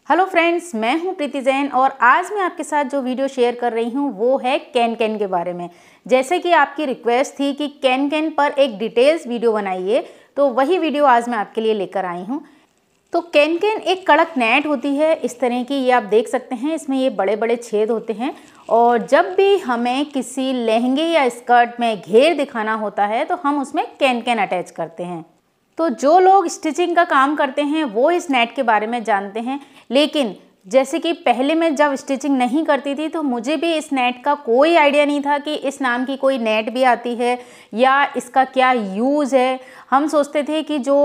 Hello friends, मैं हूं प्रीति जैन और आज मैं आपके साथ जो वीडियो शेयर कर रही हूं वो है कैन कैन के बारे में। जैसे कि आपकी रिक्वेस्ट थी कि कैन कैन पर एक डिटेल्स वीडियो बनाइए, तो वही वीडियो आज मैं आपके लिए लेकर आई हूं। तो कैन कैन एक कड़क नेट होती है इस तरह की, ये आप देख सकते हैं। इसमें ये बड़े बड़े छेद होते हैं और जब भी हमें किसी लहंगे या स्कर्ट में घेर दिखाना होता है तो हम उसमें कैन कैन अटैच करते हैं। तो जो लोग स्टिचिंग का काम करते हैं वो इस नेट के बारे में जानते हैं, लेकिन जैसे कि पहले मैं जब स्टिचिंग नहीं करती थी तो मुझे भी इस नेट का कोई आइडिया नहीं था कि इस नाम की कोई नेट भी आती है या इसका क्या यूज़ है। हम सोचते थे कि जो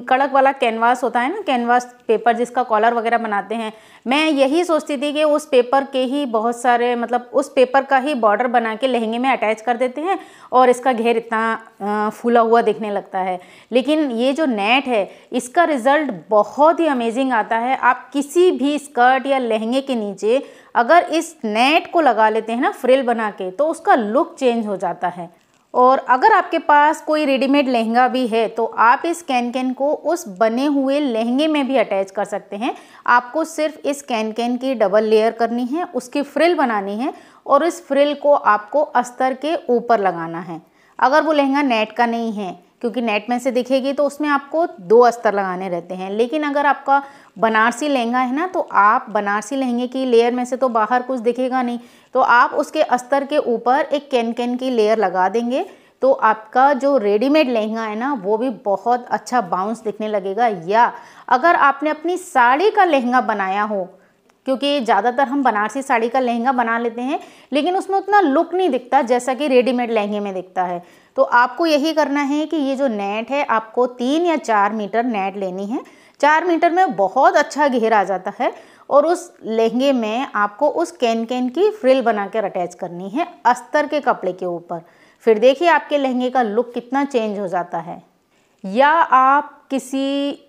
कड़क वाला कैनवास होता है ना, कैनवास पेपर जिसका कॉलर वगैरह बनाते हैं, मैं यही सोचती थी कि उस पेपर के ही बहुत सारे उस पेपर का ही बॉर्डर बना के लहंगे में अटैच कर देते हैं और इसका घेर इतना फूला हुआ दिखने लगता है। लेकिन ये जो नेट है इसका रिज़ल्ट बहुत ही अमेजिंग आता है। आप किसी भी स्कर्ट या लहंगे के नीचे अगर इस नेट को लगा लेते हैं ना, फ्रिल बना के, तो उसका लुक चेंज हो जाता है। और अगर आपके पास कोई रेडीमेड लहंगा भी है तो आप इस कैन कैन को उस बने हुए लहंगे में भी अटैच कर सकते हैं। आपको सिर्फ इस कैन कैन की डबल लेयर करनी है, उसकी फ्रिल बनानी है और इस फ्रिल को आपको अस्तर के ऊपर लगाना है। अगर वो लहंगा नेट का नहीं है, क्योंकि नेट में से दिखेगी तो उसमें आपको 2 अस्तर लगाने रहते हैं, लेकिन अगर आपका बनारसी लहंगा है ना, तो आप बनारसी लहंगे की लेयर में से तो बाहर कुछ दिखेगा नहीं, तो आप उसके अस्तर के ऊपर एक कैन कैन की लेयर लगा देंगे तो आपका जो रेडीमेड लहंगा है ना वो भी बहुत अच्छा बाउंस दिखने लगेगा। या अगर आपने अपनी साड़ी का लहंगा बनाया हो, क्योंकि ज़्यादातर हम बनारसी साड़ी का लहंगा बना लेते हैं लेकिन उसमें उतना लुक नहीं दिखता जैसा कि रेडीमेड लहंगे में दिखता है, तो आपको यही करना है कि ये जो नेट है आपको 3 या 4 मीटर नेट लेनी है। 4 मीटर में बहुत अच्छा घेर आ जाता है और उस लहंगे में आपको उस कैन कैन की फ्रिल बना कर अटैच करनी है अस्तर के कपड़े के ऊपर। फिर देखिए आपके लहंगे का लुक कितना चेंज हो जाता है। या आप किसी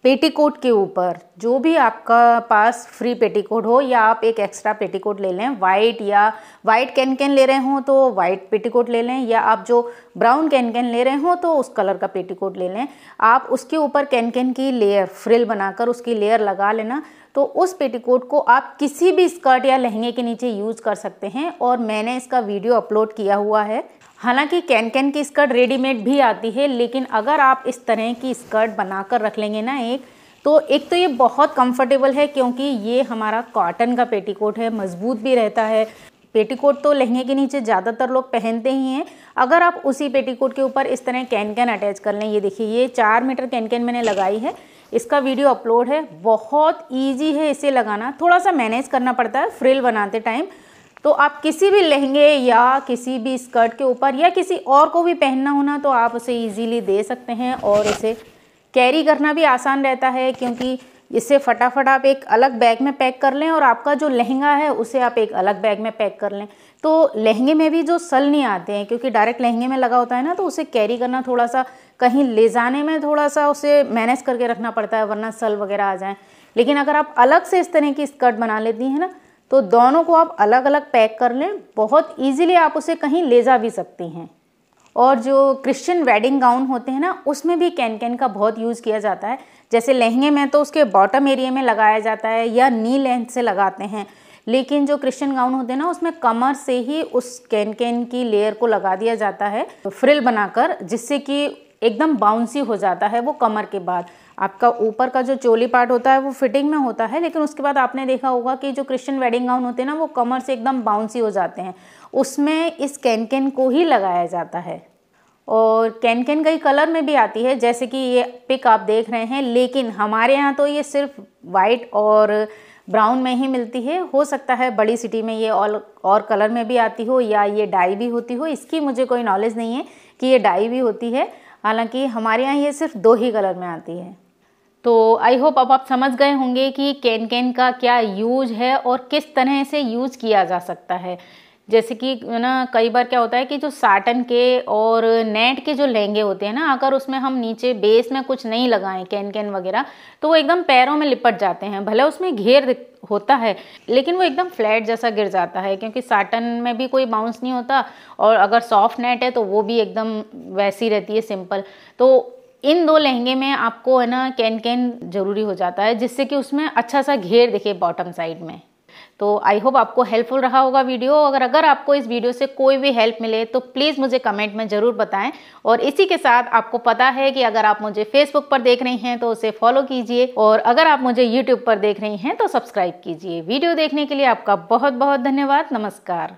पेटीकोट के ऊपर, जो भी आपका पास फ्री पेटीकोट हो, या आप एक एक्स्ट्रा पेटीकोट ले लें, वाइट कैन कैन ले रहे हों तो वाइट पेटीकोट ले लें, या आप जो ब्राउन कैन कैन ले रहे हों तो उस कलर का पेटीकोट ले लें। आप उसके ऊपर कैन कैन की लेयर फ्रिल बनाकर उसकी लेयर लगा लेना, तो उस पेटीकोट को आप किसी भी स्कर्ट या लहंगे के नीचे यूज़ कर सकते हैं और मैंने इसका वीडियो अपलोड किया हुआ है। हालांकि कैन कैन की स्कर्ट रेडीमेड भी आती है, लेकिन अगर आप इस तरह की स्कर्ट बनाकर रख लेंगे ना एक तो ये बहुत कंफर्टेबल है, क्योंकि ये हमारा कॉटन का पेटीकोट है, मजबूत भी रहता है। पेटीकोट तो लहंगे के नीचे ज़्यादातर लोग पहनते ही हैं। अगर आप उसी पेटीकोट के ऊपर इस तरह कैन कैन अटैच कर लें, ये देखिए ये 4 मीटर कैन कैन मैंने लगाई है, इसका वीडियो अपलोड है। बहुत ईजी है इसे लगाना, थोड़ा सा मैनेज करना पड़ता है फ्रिल बनाते टाइम। तो आप किसी भी लहंगे या किसी भी स्कर्ट के ऊपर या किसी और को भी पहनना हो ना, तो आप उसे इजीली दे सकते हैं और इसे कैरी करना भी आसान रहता है, क्योंकि इससे फटाफट आप एक अलग बैग में पैक कर लें और आपका जो लहंगा है उसे आप एक अलग बैग में पैक कर लें। तो लहंगे में भी जो सल नहीं आते हैं, क्योंकि डायरेक्ट लहंगे में लगा होता है ना, तो उसे कैरी करना थोड़ा सा, कहीं ले जाने में थोड़ा सा उसे मैनेज करके रखना पड़ता है, वरना सल वगैरह आ जाएँ। लेकिन अगर आप अलग से इस तरह की स्कर्ट बना लेती हैं ना, तो दोनों को आप अलग अलग पैक कर लें, बहुत ईजिली आप उसे कहीं ले जा भी सकती हैं। और जो क्रिश्चियन वेडिंग गाउन होते हैं ना, उसमें भी कैन कैन का बहुत यूज़ किया जाता है। जैसे लहंगे में तो उसके बॉटम एरिया में लगाया जाता है या नी लेंथ से लगाते हैं, लेकिन जो क्रिश्चियन गाउन होते हैं ना, उसमें कमर से ही उस कैन कैन की लेयर को लगा दिया जाता है फ्रिल बनाकर, जिससे कि एकदम बाउंसी हो जाता है वो कमर के बाद। आपका ऊपर का जो चोली पार्ट होता है वो फिटिंग में होता है, लेकिन उसके बाद आपने देखा होगा कि जो क्रिश्चियन वेडिंग गाउन होते हैं ना, वो कमर से एकदम बाउंसी हो जाते हैं, उसमें इस कैन कैन को ही लगाया जाता है। और कैन कैन कई कलर में भी आती है, जैसे कि ये पिक आप देख रहे हैं, लेकिन हमारे यहाँ तो ये सिर्फ वाइट और ब्राउन में ही मिलती है। हो सकता है बड़ी सिटी में ये और कलर में भी आती हो या ये डाई भी होती हो, इसकी मुझे कोई नॉलेज नहीं है कि ये डाई भी होती है। हालांकि हमारे यहाँ ये सिर्फ 2 ही कलर में आती है। तो आई होप अब आप समझ गए होंगे कि कैन कैन का क्या यूज है और किस तरह से यूज किया जा सकता है। जैसे कि ना कई बार क्या होता है कि जो साटन के और नेट के जो लहंगे होते हैं ना, अगर उसमें हम नीचे बेस में कुछ नहीं लगाएं कैन कैन वगैरह, तो वो एकदम पैरों में लिपट जाते हैं। भले उसमें घेर होता है लेकिन वो एकदम फ्लैट जैसा गिर जाता है, क्योंकि साटन में भी कोई बाउंस नहीं होता और अगर सॉफ्ट नेट है तो वो भी एकदम वैसी रहती है, सिंपल। तो इन 2 लहंगे में आपको है ना कैन जरूरी हो जाता है, जिससे कि उसमें अच्छा सा घेर दिखे बॉटम साइड में। तो आई होप आपको हेल्पफुल रहा होगा वीडियो। अगर आपको इस वीडियो से कोई भी हेल्प मिले तो प्लीज़ मुझे कमेंट में ज़रूर बताएं। और इसी के साथ आपको पता है कि अगर आप मुझे फेसबुक पर देख रही हैं तो उसे फॉलो कीजिए, और अगर आप मुझे यूट्यूब पर देख रही हैं तो सब्सक्राइब कीजिए। वीडियो देखने के लिए आपका बहुत बहुत धन्यवाद। नमस्कार।